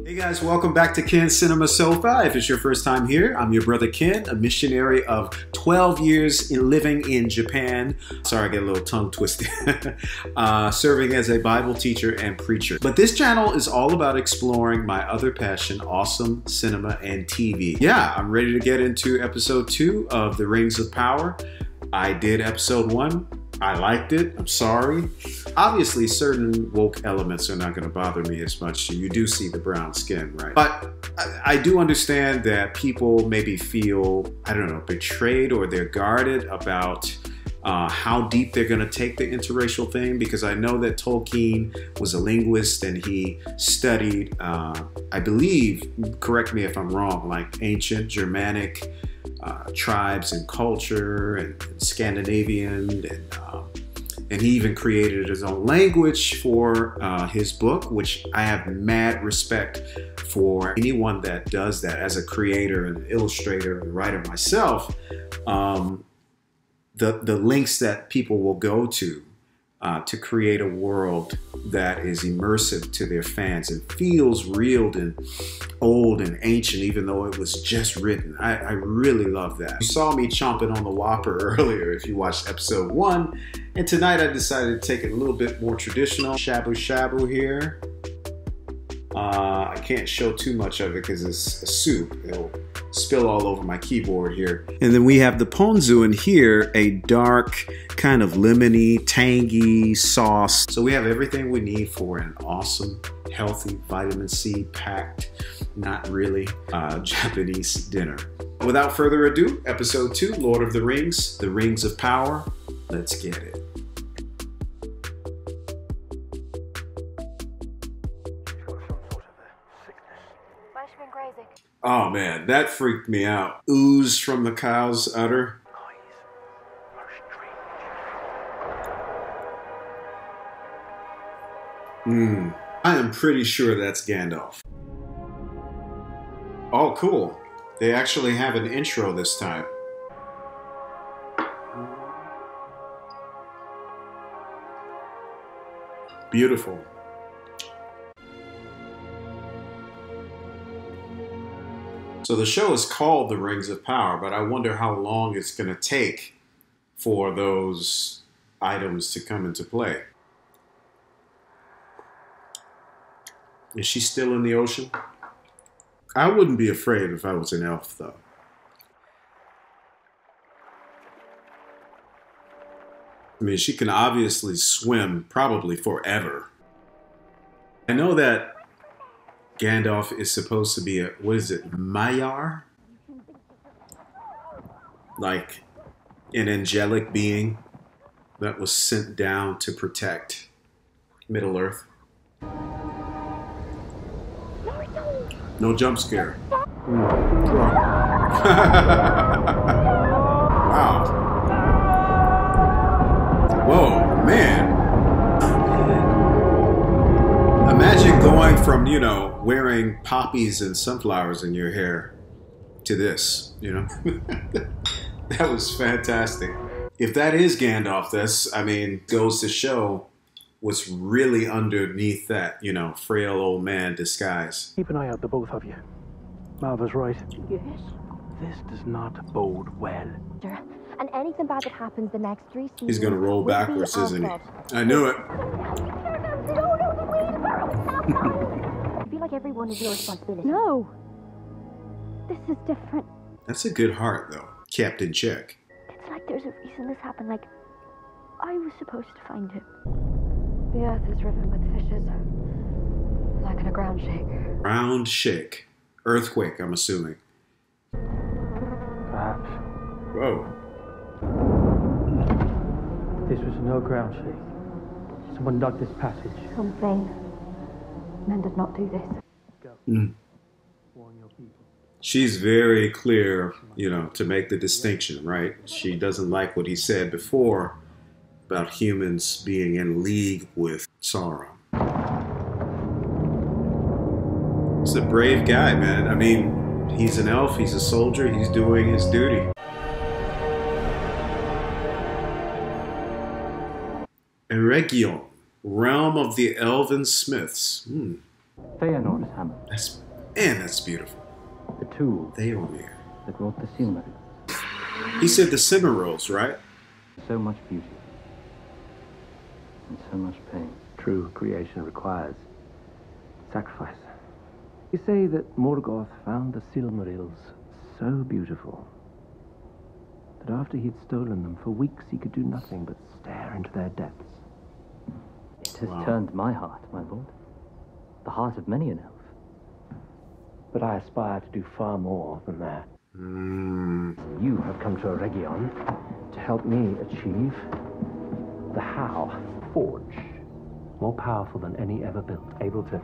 Hey guys, welcome back to Ken's Cinema Sofa. If it's your first time here, I'm your brother Ken, a missionary of 12 years living in Japan. Sorry, I get a little tongue twisted. Serving as a Bible teacher and preacher. But this channel is all about exploring my other passion, awesome cinema and TV. Yeah, I'm ready to get into episode 2 of The Rings of Power. I did episode 1. I liked it. I'm sorry. Obviously, certain woke elements are not going to bother me as much. You do see the brown skin, right? But I do understand that people maybe feel, I don't know, betrayed or they're guarded about how deep they're going to take the interracial thing, because I know that Tolkien was a linguist and he studied, I believe, correct me if I'm wrong, like ancient Germanic tribes and culture and Scandinavian, and he even created his own language for his book, which I have mad respect for anyone that does that. As a creator and illustrator and writer myself, the links that people will go to create a world that is immersive to their fans and feels real and old and ancient, even though it was just written. I really love that. You saw me chomping on the Whopper earlier if you watched episode 1, and tonight I decided to take it a little bit more traditional. Shabu shabu here. I can't show too much of it because it's a soup. It'll spill all over my keyboard here. And then we have the ponzu in here, a dark kind of lemony, tangy sauce. So we have everything we need for an awesome, healthy, vitamin C packed, not really, Japanese dinner. Without further ado, episode 2, Lord of the Rings, The Rings of Power. Let's get it. Oh man, that freaked me out. Ooze from the cow's udder. I am pretty sure that's Gandalf. Oh, cool. They actually have an intro this time. Beautiful. So the show is called The Rings of Power, but I wonder how long it's going to take for those items to come into play. Is she still in the ocean? I wouldn't be afraid if I was an elf, though. I mean, she can obviously swim probably forever. I know that Gandalf is supposed to be a, what is it, Maiar? Like an angelic being that was sent down to protect Middle Earth. No jump scare. Wow. Whoa, man. Imagine going from, you know, wearing poppies and sunflowers in your hair to this, you know? That was fantastic. If that is Gandalf, that's, I mean, goes to show what's really underneath that, you know, frail old man disguise. Keep an eye out, the both of you. Marva's right. Yes. This does not bode well. And anything bad that happens the next 3 seasons... He's gonna roll backwards, isn't he? I knew it. I feel like everyone is your responsibility. No. This is different. That's a good heart, though. Kept in check. It's like there's a reason this happened. Like, I was supposed to find him. The earth is riven with fishes. Like in a ground shake. Ground shake. Earthquake, I'm assuming. Perhaps. Whoa. This was no ground shake. Someone dug this passage. Something. Men did not do this. Go. Warn your people. She's very clear, you know, to make the distinction, right? She doesn't like what he said before about humans being in league with Sauron. He's a brave guy, man. I mean, he's an elf, he's a soldier, he's doing his duty. Eregion, realm of the elven smiths. Feanor's hammer. That's beautiful. The tool Theomir. that wrought the Silmarils. He said the Silmarils, right? So much beauty. And so much pain. True creation requires sacrifice. You say that Morgoth found the Silmarils so beautiful that after he'd stolen them, for weeks he could do nothing but stare into their depths. It has turned my heart, my lord. The heart of many an elf. But I aspire to do far more than that. You have come to Eregion to help me achieve the how. Forge. More powerful than any ever built. Able to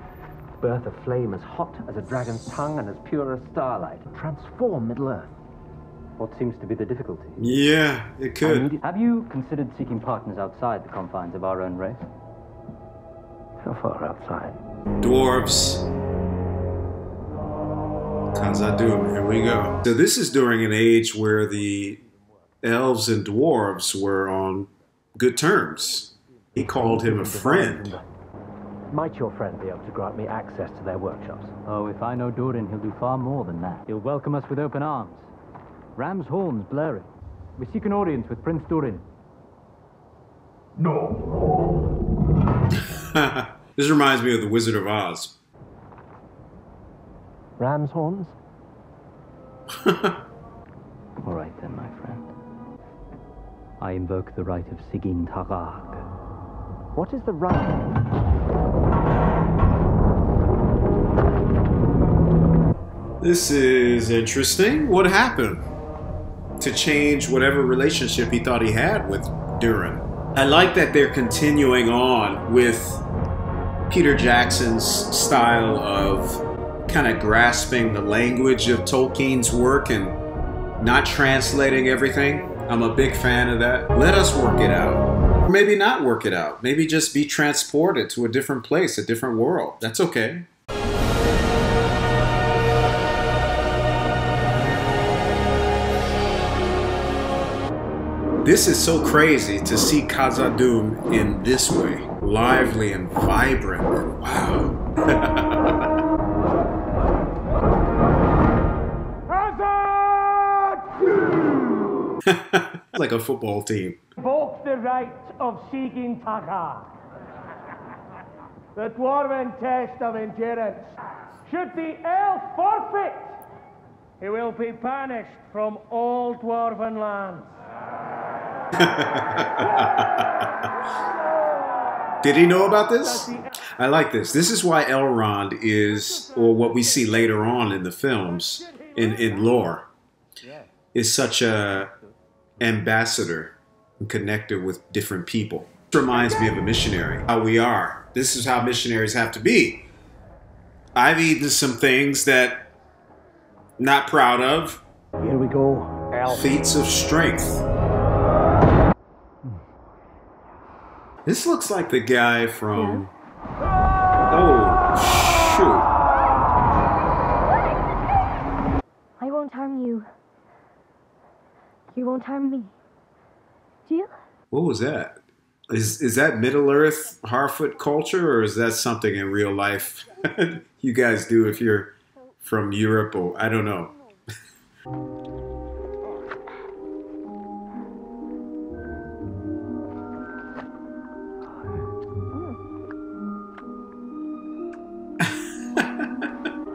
birth a flame as hot as a dragon's tongue and as pure as starlight. Transform Middle-earth. What seems to be the difficulty? Yeah, it could. Have you considered seeking partners outside the confines of our own race? How far outside? Dwarves. Khazad-dum, here we go. So this is during an age where the elves and dwarves were on good terms. He called him a friend. Might your friend be able to grant me access to their workshops? Oh, if I know Durin, he'll do far more than that. He'll welcome us with open arms. Ram's horns blaring. We seek an audience with Prince Durin. No. This reminds me of the Wizard of Oz. Ram's horns? All right then, my friend. I invoke the right of Sigyn Tarag. What is the right? This is interesting. What happened to change whatever relationship he thought he had with Durin? I like that they're continuing on with Peter Jackson's style of kind of grasping the language of Tolkien's work and not translating everything. I'm a big fan of that. Let us work it out. Or maybe not work it out. Maybe just be transported to a different place, a different world. That's okay. This is so crazy to see khazad-dum in this way. Lively and vibrant. And wow. Like a football team. Invoke the right of Sigyn Tarag. The dwarven test of endurance. Should the elf forfeit, he will be banished from all dwarven lands. Did he know about this? I like this. This is why Elrond is, or what we see later on in the films, in lore, is such a ambassador and connector with different people. It reminds me of a missionary, how we are. This is how missionaries have to be. I've eaten some things that I'm not proud of. Here we go, elf. Feats of strength. This looks like the guy from... Oh, shoot. I won't harm you. You won't harm me. Deal? What was that? Is that Middle-earth Harfoot culture, or is that something in real life you guys do if you're from Europe, or I don't know.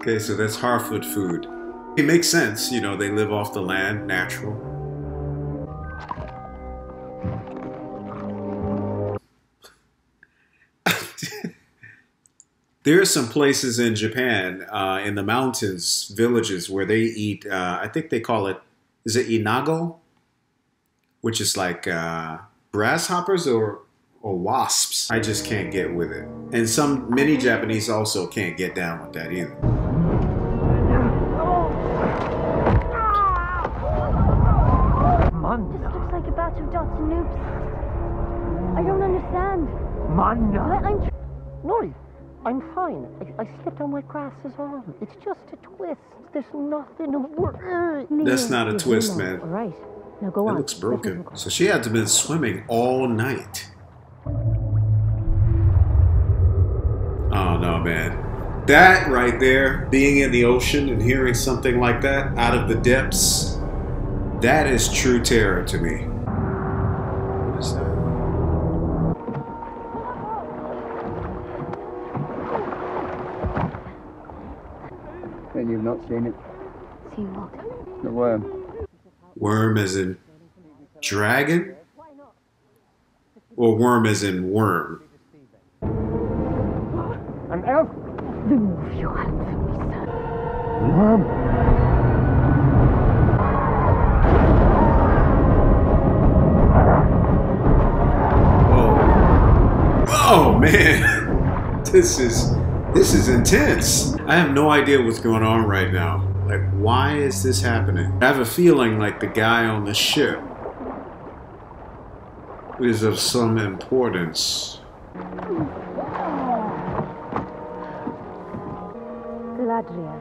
Okay, so that's Harfoot food. It makes sense, you know, they live off the land, natural. There are some places in Japan, in the mountains, villages, where they eat, I think they call it, is it inago? Which is like grasshoppers or wasps. I just can't get with it. And many Japanese also can't get down with that either. This looks like a batch of dots and loops. I don't understand. Manna. No, I'm fine. I slipped on my glasses on. It's just a twist. There's nothing to worry. That's not a twist, man. All right. Now go on. It looks broken. So she had to have been swimming all night. Oh no, man. That right there, being in the ocean and hearing something like that out of the depths, that is true terror to me. What is that? And you've not seen it? Seen what? The worm. Worm as in dragon? Or worm as in worm? An elf? Remove your hand from me, sir. Worm. Oh man, this is intense. I have no idea what's going on right now. Like, why is this happening? I have a feeling like the guy on the ship is of some importance. Galadriel.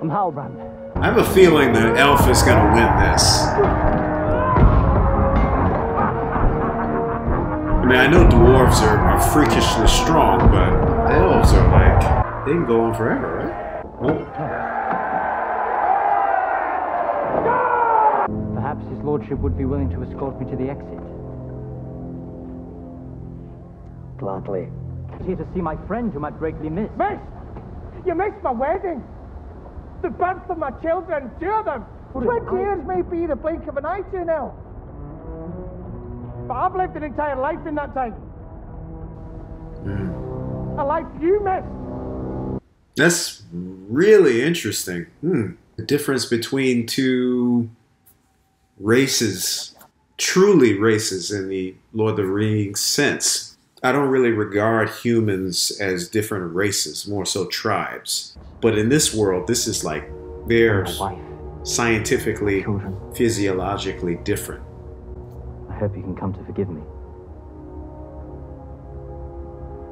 I'm Halbrand. I have a feeling the elf is gonna win this. I mean, I know dwarves are freakishly strong, but elves are like, they can go on forever, right? Oh. Perhaps his lordship would be willing to escort me to the exit. Gladly. Here to see my friend whom I'd greatly miss. Miss! You missed my wedding. The birth of my children, 2 of them. 20 years may be the blink of an eye to an elf. But I've lived an entire life in that time. A life you missed. That's really interesting. The difference between two races, truly races in the Lord of the Rings sense. I don't really regard humans as different races, more so tribes. But in this world, this is like they're scientifically, physiologically different. I hope you can come to forgive me.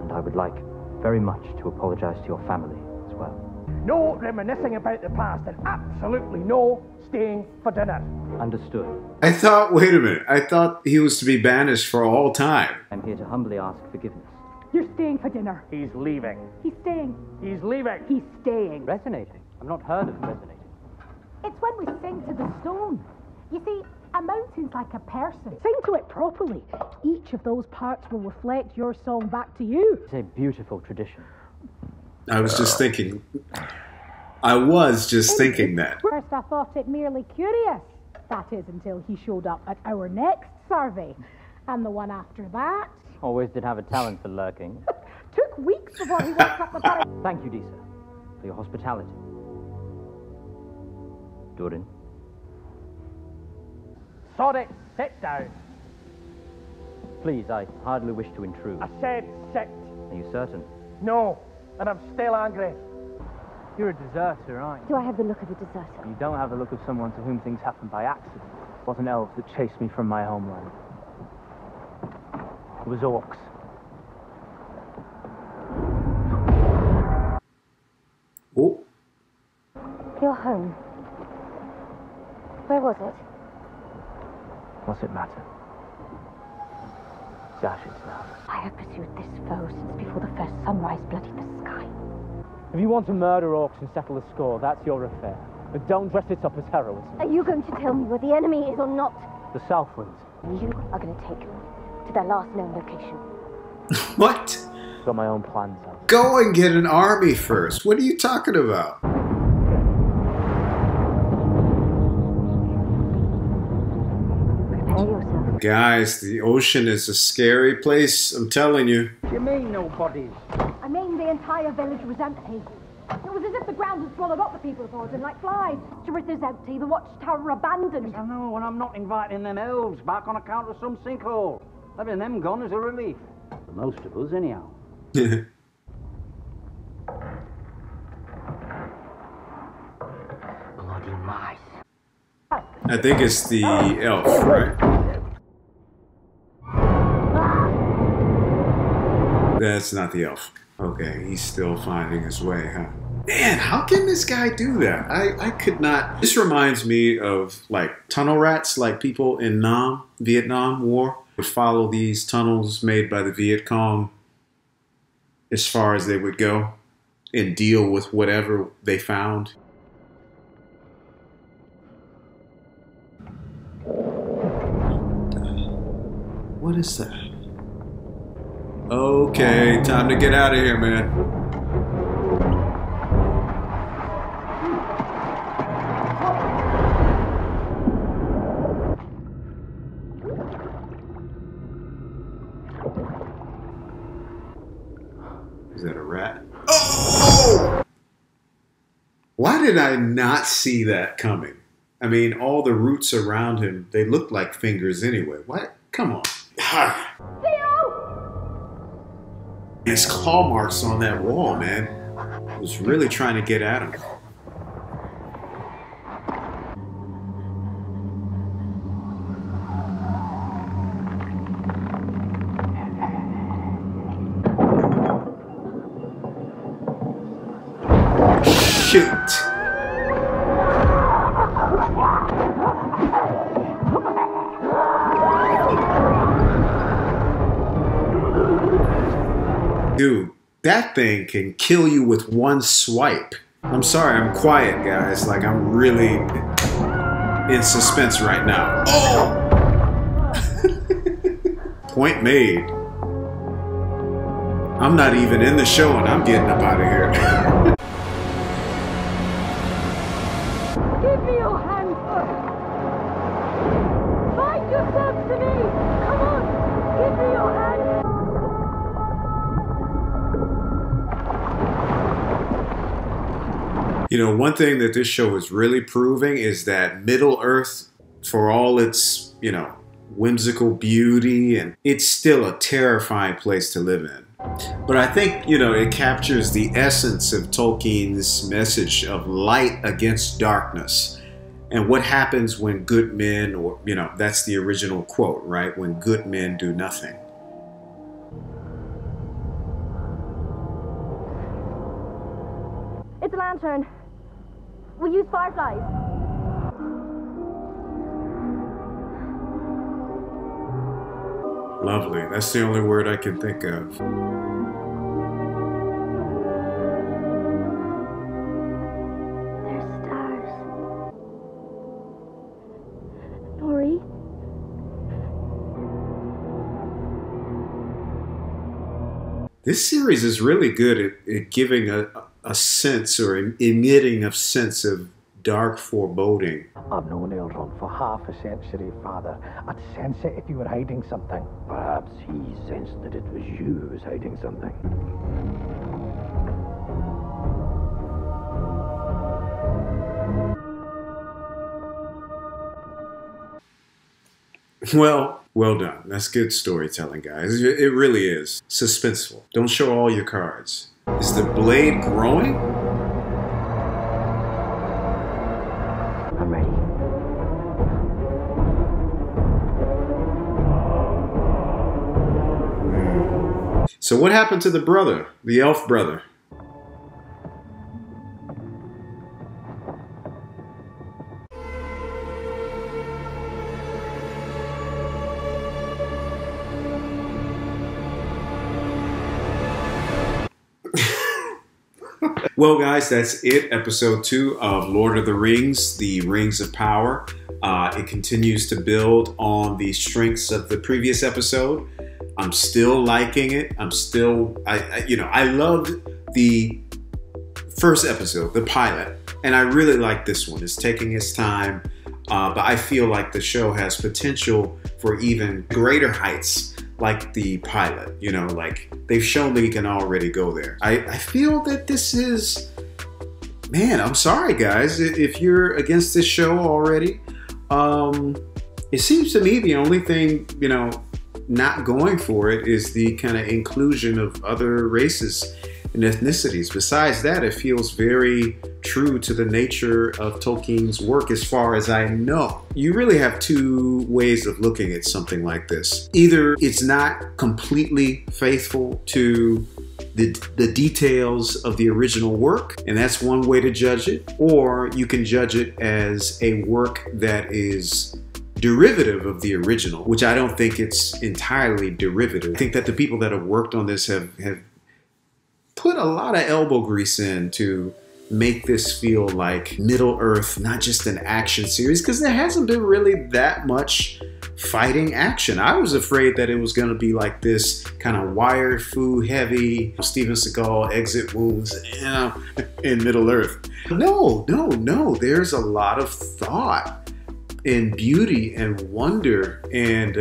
And I would like very much to apologize to your family as well. No reminiscing about the past, and absolutely no staying for dinner. Understood. I thought, wait a minute, I thought he was to be banished for all time. I'm here to humbly ask forgiveness. You're staying for dinner. He's leaving. He's staying. He's leaving. He's staying. Resonating? I've not heard of resonating. It's when we sing to the stone. You see, a mountain's like a person. Sing to it properly. Each of those parts will reflect your song back to you. It's a beautiful tradition. I was just thinking, that. First I thought it merely curious. That is until he showed up at our next survey. And the one after that. Always did have a talent for lurking. Took weeks before he walked up the path. Thank you, Disa, for your hospitality. Durin. Sorry, sit down. Please, I hardly wish to intrude. I said sit. Are you certain? No, and I'm still angry. You're a deserter, aren't you? Do I have the look of a deserter? You don't have the look of someone to whom things happen by accident. It wasn't elves that chased me from my homeland. It was orcs. Oh. Your home. Where was it? What's it matter? It's ashes now. I have pursued this foe since before the first sunrise bloodied the sky. If you want to murder orcs and settle a score, that's your affair. But don't dress it up as heroism. Are you going to tell me where the enemy is or not? The Southwinds. You are going to take me to their last known location. What? Got my own plans out. Go and get an army first. What are you talking about? Prepare yourself. Guys, the ocean is a scary place, I'm telling you. You mean nobody's? I mean, the entire village was empty. It was as if the ground had swallowed up the people of Odin like flies. Turret is empty, the watchtower abandoned. I know, and I'm not inviting them elves back on account of some sinkhole. Having them gone is a relief. For most of us, anyhow. Bloody mice. I think it's the elf, right? That's not the elf. Okay, he's still finding his way, huh? Man, how can this guy do that? I could not. This reminds me of like tunnel rats, like people in Nam, Vietnam War, would follow these tunnels made by the Viet Cong as far as they would go and deal with whatever they found. What is that? Okay, time to get out of here, man. Is that a rat? Oh! Why did I not see that coming? I mean, all the roots around him, they look like fingers anyway. What? Come on. His claw marks on that wall, man. I was really trying to get at him. Shoot. Dude, that thing can kill you with one swipe. I'm sorry, I'm quiet, guys. Like, I'm really in suspense right now. Oh! Point made. I'm not even in the show and I'm getting up out of here. Give me your hand first. Find yourself to me. Come on, give me your hand. You know, one thing that this show is really proving is that Middle Earth, for all its, you know, whimsical beauty, and it's still a terrifying place to live in. But I think, you know, it captures the essence of Tolkien's message of light against darkness. And what happens when good men, or, you know, that's the original quote, right? When good men do nothing. It's a lantern. We use fireflies. Lovely. That's the only word I can think of. They're stars. Nori? This series is really good at giving a sense, or emitting a sense of dark foreboding. I've known Elrond for half a century, Father. I'd sense it if you were hiding something. Perhaps he sensed that it was you who was hiding something. Well done. That's good storytelling, guys. It really is. Suspenseful. Don't show all your cards. Is the blade growing? I'm ready. So what happened to the brother, the elf brother? Well, guys, that's it. Episode 2 of Lord of the Rings, The Rings of Power. It continues to build on the strengths of the previous episode. I'm still liking it. I loved the first episode, the pilot, and I really like this one. It's taking its time, but I feel like the show has potential for even greater heights, like the pilot. You know, like they've shown that you can already go there. I feel that this is, man, I'm sorry, guys, if you're against this show already. It seems to me the only thing, you know, not going for it is the kind of inclusion of other races and ethnicities. Besides that, it feels very true to the nature of Tolkien's work as far as I know. You really have two ways of looking at something like this. Either it's not completely faithful to the details of the original work, and that's one way to judge it, or you can judge it as a work that is derivative of the original, which I don't think it's entirely derivative. I think that the people that have worked on this have put a lot of elbow grease in to make this feel like Middle-earth, not just an action series, because there hasn't been really that much fighting action. I was afraid that it was going to be like this kind of wire fu heavy Steven Seagal exit wounds, you know, in Middle-earth. No. There's a lot of thought and beauty and wonder and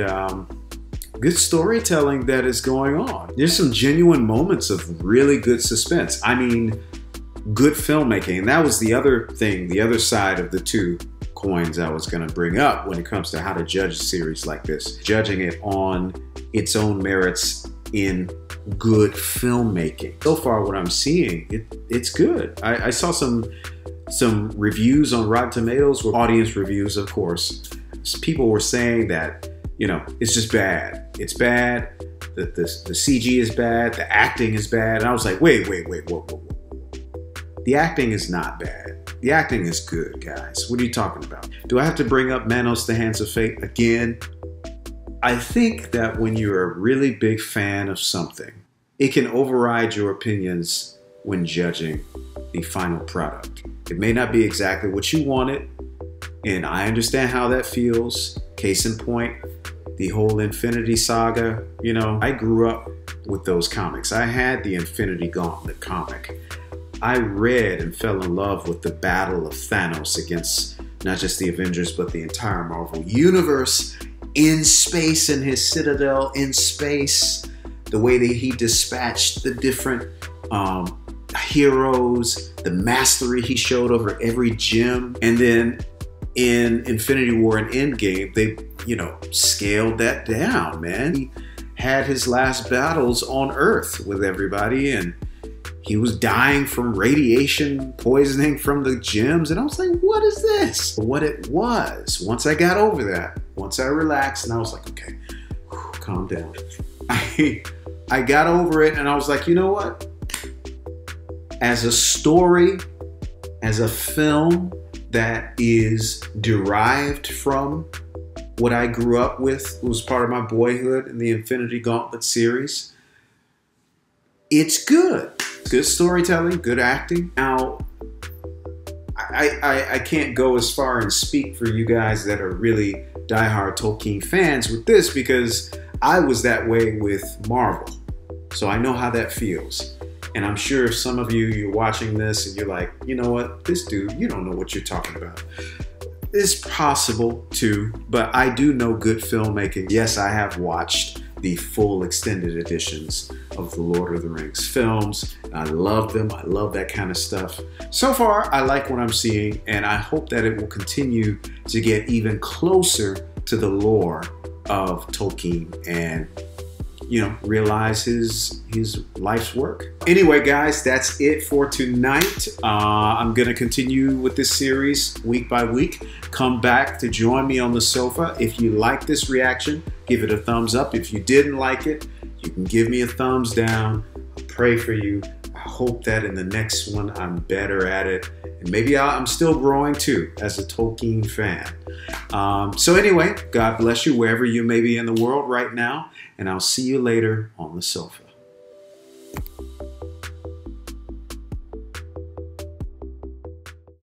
good storytelling that is going on. There's some genuine moments of really good suspense. I mean, good filmmaking. And that was the other thing, the other side of the two coins I was going to bring up when it comes to how to judge a series like this. Judging it on its own merits in good filmmaking. So far, what I'm seeing, it's good. I saw some reviews on Rotten Tomatoes, with audience reviews, of course. People were saying that, you know, it's just bad. It's bad. The CG is bad. The acting is bad. And I was like, wait, whoa. The acting is not bad. The acting is good, guys. What are you talking about? Do I have to bring up Manos, the Hands of Fate again? I think that when you're a really big fan of something, it can override your opinions when judging the final product. It may not be exactly what you wanted, and I understand how that feels. Case in point, the whole Infinity Saga. You know, I grew up with those comics. I had the Infinity Gauntlet comic. I read and fell in love with the battle of Thanos against not just the Avengers, but the entire Marvel Universe in space, in his citadel in space. The way that he dispatched the different heroes, the mastery he showed over every gem. And then in Infinity War and Endgame, they, you know, scaled that down, man. He had his last battles on Earth with everybody, and he was dying from radiation poisoning from the gems. And I was like, what is this? What it was, once I got over that, once I relaxed, and I was like, okay, calm down. I got over it, and I was like, you know what? As a story, as a film that is derived from what I grew up with, was part of my boyhood in the Infinity Gauntlet series, it's good. Good storytelling, good acting. Now, I can't go as far and speak for you guys that are really diehard Tolkien fans with this, because I was that way with Marvel. So I know how that feels. And I'm sure if some of you're watching this and you're like, you know what, this dude, you don't know what you're talking about. It's possible too, but I do know good filmmaking. Yes, I have watched the full extended editions of the Lord of the Rings films. I love them. I love that kind of stuff. So far, I like what I'm seeing, and I hope that it will continue to get even closer to the lore of Tolkien and, you know, realize his life's work. Anyway, guys, that's it for tonight. I'm going to continue with this series week by week. Come back to join me on the sofa. If you like this reaction, give it a thumbs up. If you didn't like it, you can give me a thumbs down. I pray for you. I hope that in the next one, I'm better at it. And maybe I'm still growing too as a Tolkien fan. So anyway, God bless you wherever you may be in the world right now. And I'll see you later on the sofa.